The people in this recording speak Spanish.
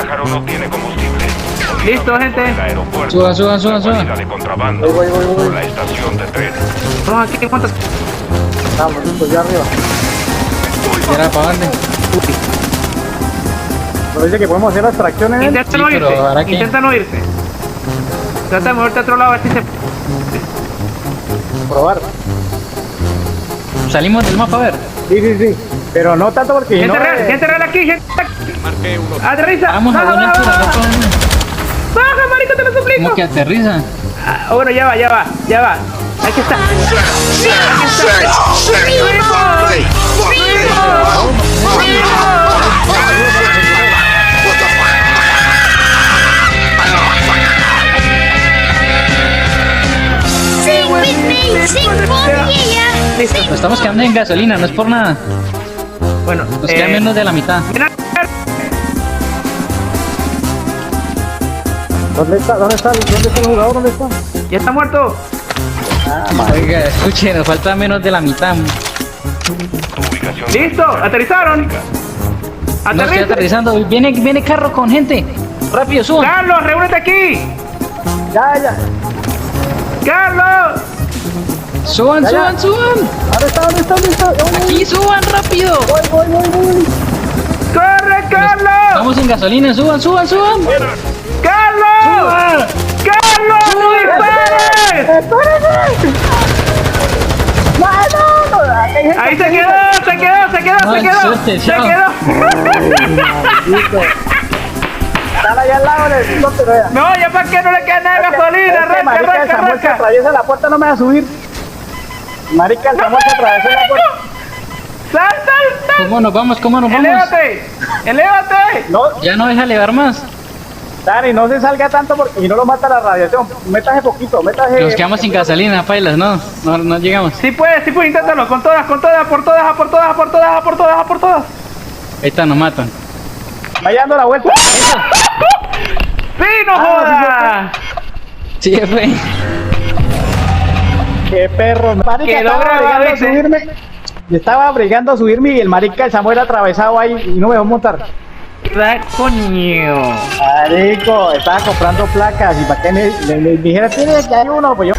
pájaro no tiene combustible. Listo, gente. El aeropuerto. Suban. Salida de contrabando. Voy. Por la estación de tren. Vamos aquí, ¿cuántos? Vamos, pues ya arriba. ¿Era para dónde? Nos dice que podemos hacer las tracciones. Intenta no Sí, pero ¿ahora irse. qué? Intenta no irse. Trata de moverte a otro lado a ver si se... Probar. Salimos del mapa a ver. Sí. Pero no tanto porque Gente no. real, gente real aquí, gente. Aterriza. Vamos a Baja, buena baja, altura, baja. no podemos. Baja, marico, te lo suplico. ¿Cómo que aterriza? Ah, bueno, ya va. Aquí está. Sing with me, sing for me, Listo. Nos estamos quedando en gasolina, no es por nada. Bueno, Nos queda menos de la mitad. ¿Dónde está el jugador? ¿Dónde está? Ya está muerto. Oiga, escuche, nos falta menos de la mitad. Ubicación. Listo, aterrizaron. No estoy Aterriza. aterrizando. Viene carro con gente. Rápido, suban. Carlos, reúnete aquí. Ya. Carlos. Suban. ¿Dónde está? Aquí, suban rápido. Voy. Corre, Carlos. Estamos sin gasolina, suban. Carlos. Carlos, no dispares. No. Ahí se quedó. No, suerte, chao. Están allá al lado del helicóptero. No, ya para que no le queda nada de gasolina. Marica, el Samuel se Arranca. atraviesa la puerta, no me va a subir. Marica, el Samuel se atravesó la puerta. Sal. ¿Cómo nos vamos? Elévate. No, Ya no deja elevar más. Dani, no se salga tanto porque si no lo mata la radiación. Métase poquito, métase. Nos quedamos sin gasolina, pailas, no llegamos. Sí puedes, inténtalo. Con todas, por todas. Ahorita nos matan. Vaya dando la vuelta. ¡Sí, no jodas! Sí, fue. Qué perro. Marica, Quedó estaba grabado brigando a ese. subirme. Y estaba brigando a subirme y el marica el Samuel atravesado ahí y no me dejó montar. Coño. Marico, estaba comprando placas y para que me dijera, tiene que hay uno, pues yo.